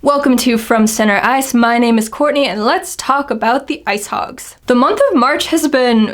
Welcome to From Center Ice. My name is Courtney and let's talk about the IceHogs. The month of March has been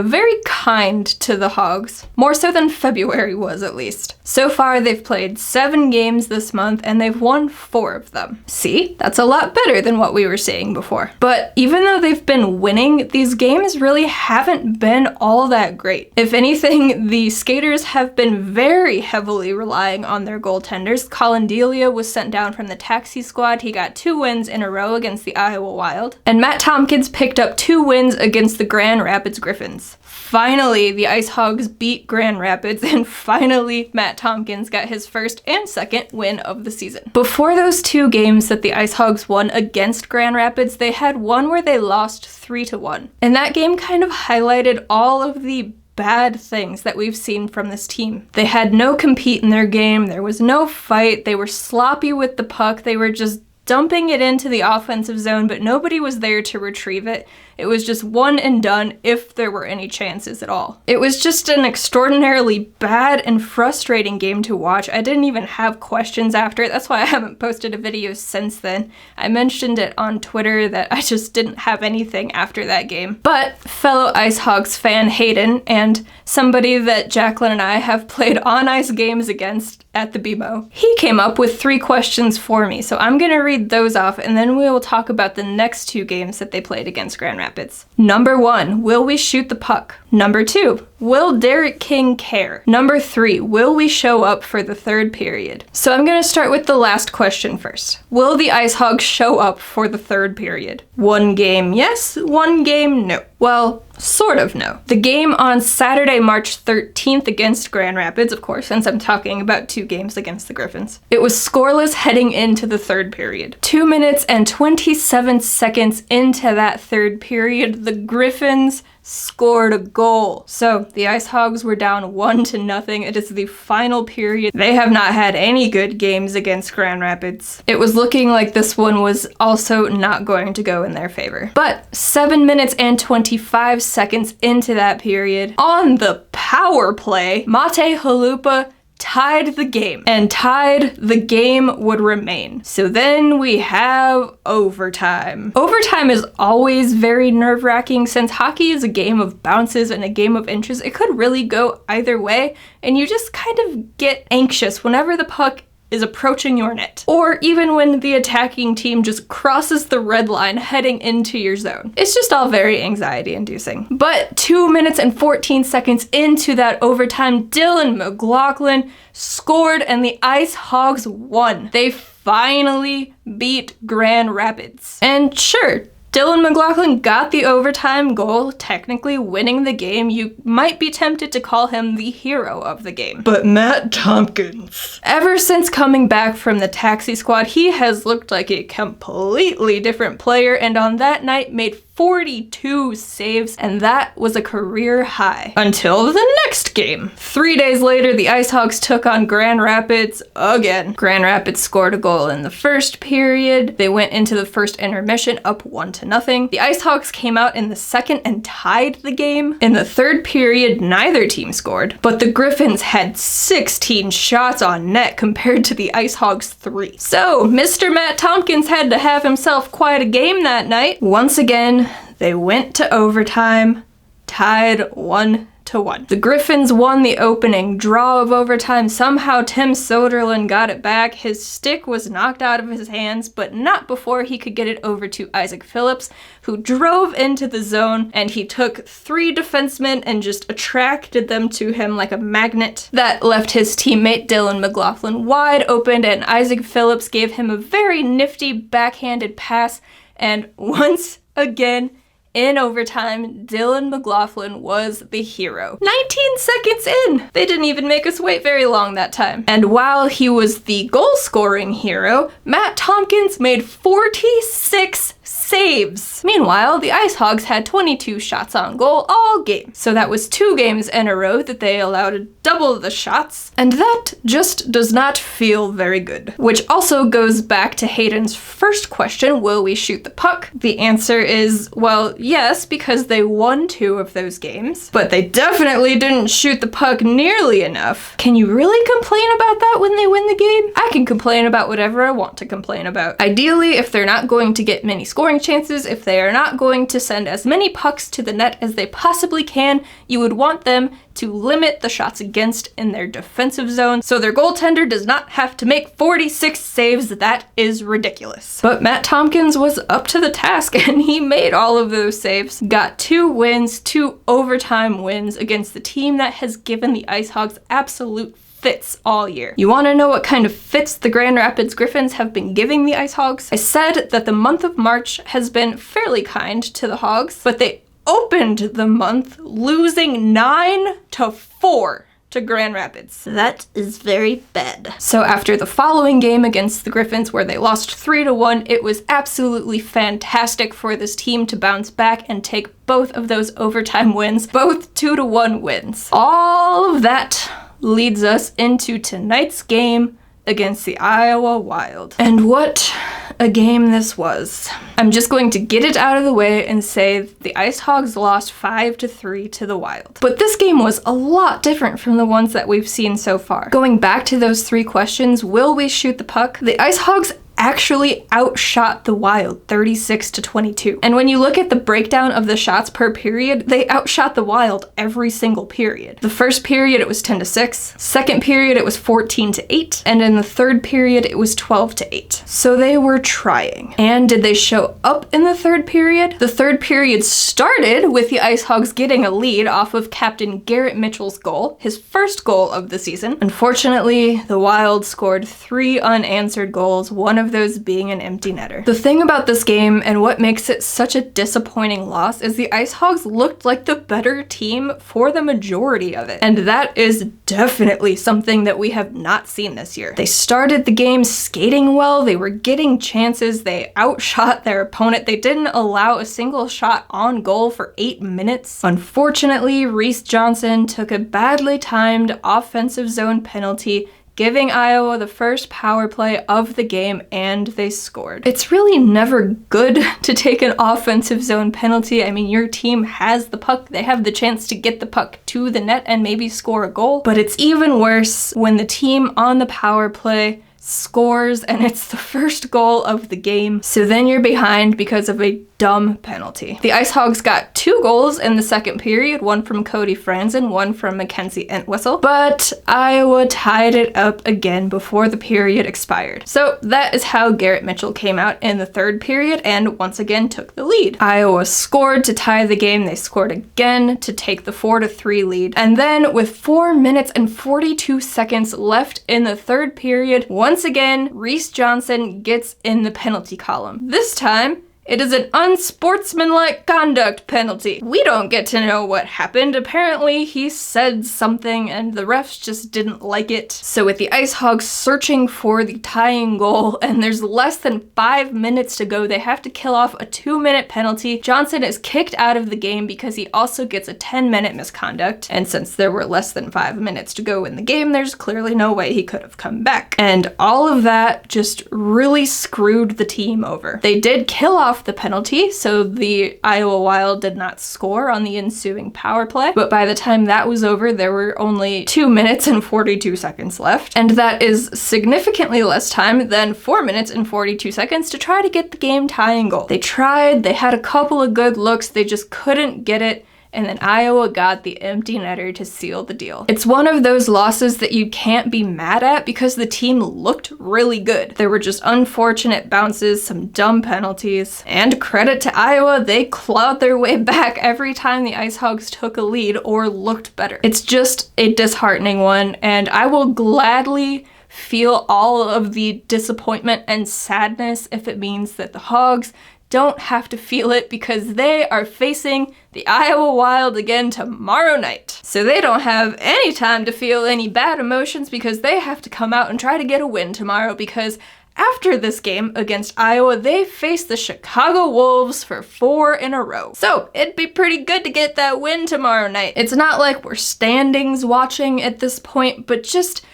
very kind to the Hogs, more so than February was at least. So far they've played 7 games this month and they've won 4 of them. See, that's a lot better than what we were seeing before. But even though they've been winning, these games really haven't been all that great. If anything, the skaters have been very heavily relying on their goaltenders. Colin Delia was sent down from the taxi squad. He got 2 wins in a row against the Iowa Wild. And Matt Tompkins picked up 2 wins against the Grand Rapids Griffins. Finally, the IceHogs beat Grand Rapids, and finally Matt Tompkins got his first and second win of the season. Before those 2 games that the IceHogs won against Grand Rapids, they had one where they lost 3-1. And that game kind of highlighted all of the bad things that we've seen from this team. They had no compete in their game, there was no fight, they were sloppy with the puck, they were just dumping it into the offensive zone, but nobody was there to retrieve it. It was just one and done if there were any chances at all. It was just an extraordinarily bad and frustrating game to watch. I didn't even have questions after it. That's why I haven't posted a video since then. I mentioned it on Twitter that I just didn't have anything after that game. But fellow IceHogs fan Hayden, and somebody that Jacqueline and I have played on-ice games against at the BMO, he came up with 3 questions for me. So I'm gonna read those off and then we will talk about the next 2 games that they played against Grand Rapids. Number 1, will we shoot the puck? Number 2, will Derek King care? Number 3, will we show up for the 3rd period? So I'm gonna start with the last question first. Will the IceHogs show up for the 3rd period? 1 game yes, 1 game no. Well, sort of no. The game on Saturday, March 13th against Grand Rapids, of course, since I'm talking about 2 games against the Griffins. It was scoreless heading into the 3rd period. 2 minutes and 27 seconds into that 3rd period, the Griffins scored a goal. So the IceHogs were down 1-0. It is the final period. They have not had any good games against Grand Rapids. It was looking like this one was also not going to go in their favor. But 7 minutes and 25 seconds into that period, on the power play, Mate Halupa tied the game, and tied the game would remain. So then we have overtime. Overtime is always very nerve-wracking since hockey is a game of bounces and a game of inches. It could really go either way, and you just kind of get anxious whenever the puck is approaching your net, or even when the attacking team just crosses the red line heading into your zone. It's just all very anxiety-inducing. But 2 minutes and 14 seconds into that overtime, Dylan McLaughlin scored and the IceHogs won. They finally beat Grand Rapids. And sure, Dylan McLaughlin got the overtime goal, technically winning the game. You might be tempted to call him the hero of the game. But Matt Tompkins, ever since coming back from the taxi squad, he has looked like a completely different player, and on that night made 42 saves, and that was a career high. Until the next game. 3 days later, the IceHogs took on Grand Rapids again. Grand Rapids scored a goal in the 1st period. They went into the 1st intermission up 1-0. The IceHogs came out in the 2nd and tied the game. In the 3rd period, neither team scored, but the Griffins had 16 shots on net compared to the IceHogs 3. So, Mr. Matt Tompkins had to have himself quite a game that night. Once again, they went to overtime, tied 1-1. The Griffins won the opening draw of overtime. Somehow Tim Soderlund got it back. His stick was knocked out of his hands, but not before he could get it over to Isaac Phillips, who drove into the zone, and he took 3 defensemen and just attracted them to him like a magnet. That left his teammate Dylan McLaughlin wide open, and Isaac Phillips gave him a very nifty backhanded pass, and once again, in overtime, Dylan McLaughlin was the hero. 19 seconds in! They didn't even make us wait very long that time. And while he was the goal-scoring hero, Matt Tompkins made 46 saves. Meanwhile, the IceHogs had 22 shots on goal all game. So that was 2 games in a row that they allowed double the shots, and that just does not feel very good. Which also goes back to Hayden's first question, will we shoot the puck? The answer is, well, yes, because they won 2 of those games, but they definitely didn't shoot the puck nearly enough. Can you really complain about that when they win the game? I can complain about whatever I want to complain about. Ideally, if they're not going to get many scoring chances, if they are not going to send as many pucks to the net as they possibly can, you would want them to limit the shots against in their defensive zone, so their goaltender does not have to make 46 saves. That is ridiculous. But Matt Tompkins was up to the task, and he made all of those saves. Got 2 wins, 2 overtime wins against the team that has given the IceHogs absolute fits all year. You want to know what kind of fits the Grand Rapids Griffins have been giving the IceHogs? I said that the month of March has been fairly kind to the Hogs, but they opened the month losing 9-4 to Grand Rapids. That is very bad. So after the following game against the Griffins, where they lost 3-1, it was absolutely fantastic for this team to bounce back and take both of those overtime wins, both 2-1 wins. All of that leads us into tonight's game against the Iowa Wild. And what a game this was. I'm just going to get it out of the way and say the IceHogs lost 5-3 to the Wild. But this game was a lot different from the ones that we've seen so far. Going back to those 3 questions, will we shoot the puck? The IceHogs actually outshot the Wild 36-22. And when you look at the breakdown of the shots per period, they outshot the Wild every single period. The first period it was 10-6, second period it was 14-8, and in the third period it was 12-8. So they were trying. And did they show up in the third period? The third period started with the IceHogs getting a lead off of Captain Garrett Mitchell's goal, his first goal of the season. Unfortunately, the Wild scored 3 unanswered goals, one of those being an empty netter. The thing about this game and what makes it such a disappointing loss is the IceHogs looked like the better team for the majority of it. And that is definitely something that we have not seen this year. They started the game skating well, they were getting chances, they outshot their opponent, they didn't allow a single shot on goal for 8 minutes. Unfortunately, Reese Johnson took a badly timed offensive zone penalty, giving Iowa the first power play of the game, and they scored. It's really never good to take an offensive zone penalty. I mean, your team has the puck, they have the chance to get the puck to the net and maybe score a goal, but it's even worse when the team on the power play scores and it's the first goal of the game, so then you're behind because of a dumb penalty. The IceHogs got 2 goals in the second period, one from Cody Franzen, one from Mackenzie Entwistle, but Iowa tied it up again before the period expired. So that is how Garrett Mitchell came out in the third period and once again took the lead. Iowa scored to tie the game, they scored again to take the 4-3 lead, and then with 4 minutes and 42 seconds left in the third period, once again, Reese Johnson gets in the penalty column. This time, it is an unsportsmanlike conduct penalty. We don't get to know what happened. Apparently he said something and the refs just didn't like it. So with the IceHogs searching for the tying goal and there's less than 5 minutes to go, they have to kill off a 2-minute penalty. Johnson is kicked out of the game because he also gets a 10-minute misconduct. And since there were less than 5 minutes to go in the game, there's clearly no way he could have come back. And all of that just really screwed the team over. They did kill off the penalty, so the Iowa Wild did not score on the ensuing power play, but by the time that was over, there were only 2 minutes and 42 seconds left, and that is significantly less time than 4 minutes and 42 seconds to try to get the game tying goal. They tried, they had a couple of good looks, they just couldn't get it, and then Iowa got the empty netter to seal the deal. It's one of those losses that you can't be mad at because the team looked really good. There were just unfortunate bounces, some dumb penalties, and credit to Iowa, they clawed their way back every time the IceHogs took a lead or looked better. It's just a disheartening one, and I will gladly feel all of the disappointment and sadness if it means that the Hogs don't have to feel it because they are facing the Iowa Wild again tomorrow night. So they don't have any time to feel any bad emotions because they have to come out and try to get a win tomorrow because after this game against Iowa, they face the Chicago Wolves for 4 in a row. So it'd be pretty good to get that win tomorrow night. It's not like we're standings watching at this point, but just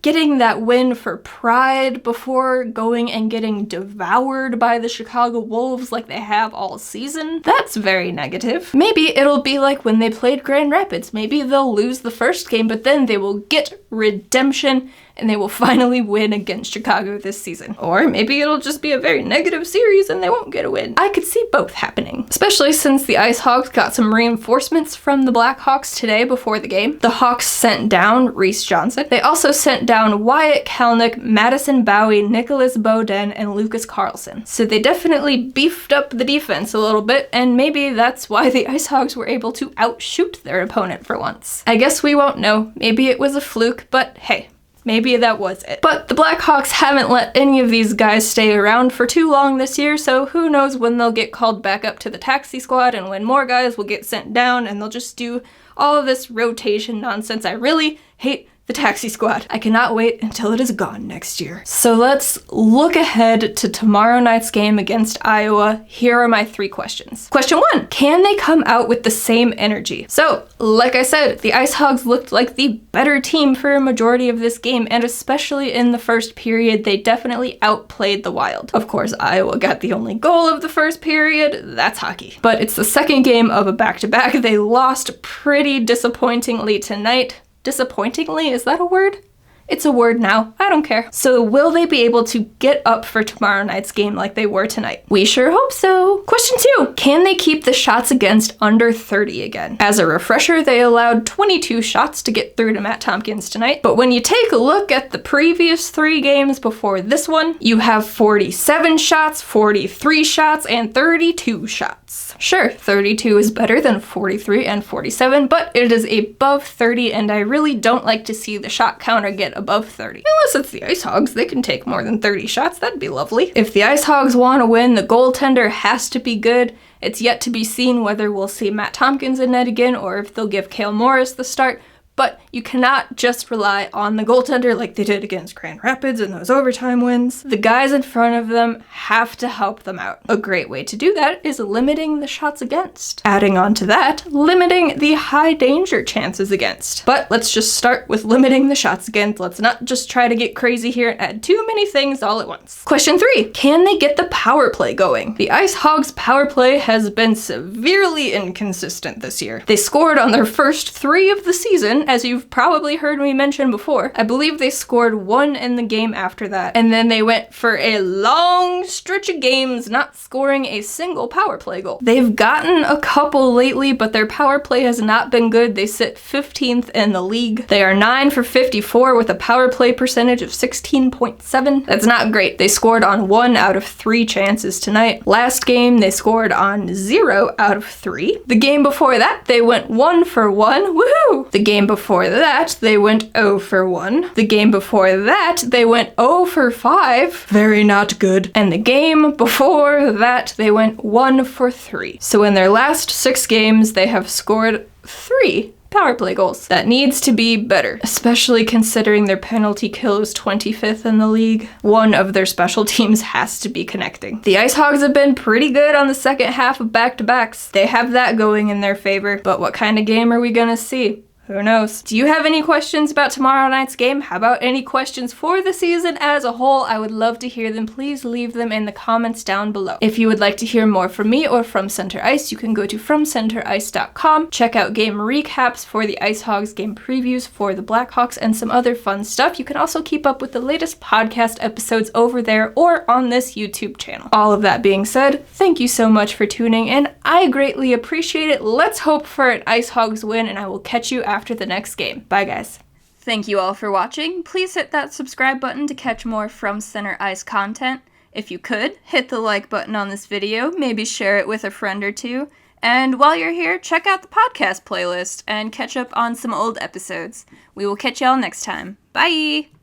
getting that win for pride before going and getting devoured by the Chicago Wolves like they have all season, that's very negative. Maybe it'll be like when they played Grand Rapids. Maybe they'll lose the first game, but then they will get redemption and they will finally win against Chicago this season. Or maybe it'll just be a very negative series and they won't get a win. I could see both happening, especially since the IceHogs got some reinforcements from the Blackhawks today before the game. The Hawks sent down Reese Johnson. They also sent down Wyatt Kalnick, Madison Bowie, Nicholas Beaudin, and Lucas Carlson. So they definitely beefed up the defense a little bit, and maybe that's why the IceHogs were able to outshoot their opponent for once. I guess we won't know. Maybe it was a fluke, but hey, maybe that was it. But the Blackhawks haven't let any of these guys stay around for too long this year, so who knows when they'll get called back up to the taxi squad and when more guys will get sent down and they'll just do all of this rotation nonsense. I really hate the taxi squad. I cannot wait until it is gone next year. So let's look ahead to tomorrow night's game against Iowa. Here are my 3 questions. Question 1, can they come out with the same energy? So, like I said, the IceHogs looked like the better team for a majority of this game, and especially in the first period, they definitely outplayed the Wild. Of course, Iowa got the only goal of the first period. That's hockey. But it's the second game of a back-to-back. They lost pretty disappointingly tonight. Disappointingly, is that a word? It's a word now. I don't care. So will they be able to get up for tomorrow night's game like they were tonight? We sure hope so. Question 2, can they keep the shots against under 30 again? As a refresher, they allowed 22 shots to get through to Matt Tompkins tonight. But when you take a look at the previous 3 games before this one, you have 47 shots, 43 shots, and 32 shots. Sure, 32 is better than 43 and 47, but it is above 30, and I really don't like to see the shot counter get above 30. Unless it's the IceHogs, they can take more than 30 shots. That'd be lovely. If the IceHogs want to win, the goaltender has to be good. It's yet to be seen whether we'll see Matt Tompkins in net again or if they'll give Cale Morris the start. But you cannot just rely on the goaltender like they did against Grand Rapids in those overtime wins. The guys in front of them have to help them out. A great way to do that is limiting the shots against. Adding on to that, limiting the high danger chances against. But let's just start with limiting the shots against. Let's not just try to get crazy here and add too many things all at once. Question 3, can they get the power play going? The IceHogs power play has been severely inconsistent this year. They scored on their first 3 of the season, as you've probably heard me mention before. I believe they scored 1 in the game after that, and then they went for a long stretch of games not scoring a single power play goal. They've gotten a couple lately, but their power play has not been good. They sit 15th in the league. They are 9 for 54 with a power play percentage of 16.7. That's not great. They scored on 1 out of 3 chances tonight. Last game, they scored on 0 out of 3. The game before that, they went 1 for 1. Woohoo! The game before that, they went 0 for 1. The game before that, they went 0 for 5. Very not good. And the game before that, they went 1 for 3. So in their last 6 games, they have scored 3 power play goals. That needs to be better, especially considering their penalty kill is 25th in the league. One of their special teams has to be connecting. The IceHogs have been pretty good on the second half of back-to-backs. They have that going in their favor, but what kind of game are we gonna see? Who knows? Do you have any questions about tomorrow night's game? How about any questions for the season as a whole? I would love to hear them. Please leave them in the comments down below. If you would like to hear more from me or from Center Ice, you can go to FromCenterIce.com. Check out game recaps for the IceHogs, game previews for the Blackhawks, and some other fun stuff. You can also keep up with the latest podcast episodes over there or on this YouTube channel. All of that being said, thank you so much for tuning in. I greatly appreciate it. Let's hope for an IceHogs win, and I will catch you after the next game. Bye, guys. Thank you all for watching. Please hit that subscribe button to catch more From Center Ice content. If you could, hit the like button on this video, maybe share it with a friend or two. And while you're here, check out the podcast playlist and catch up on some old episodes. We will catch y'all next time. Bye!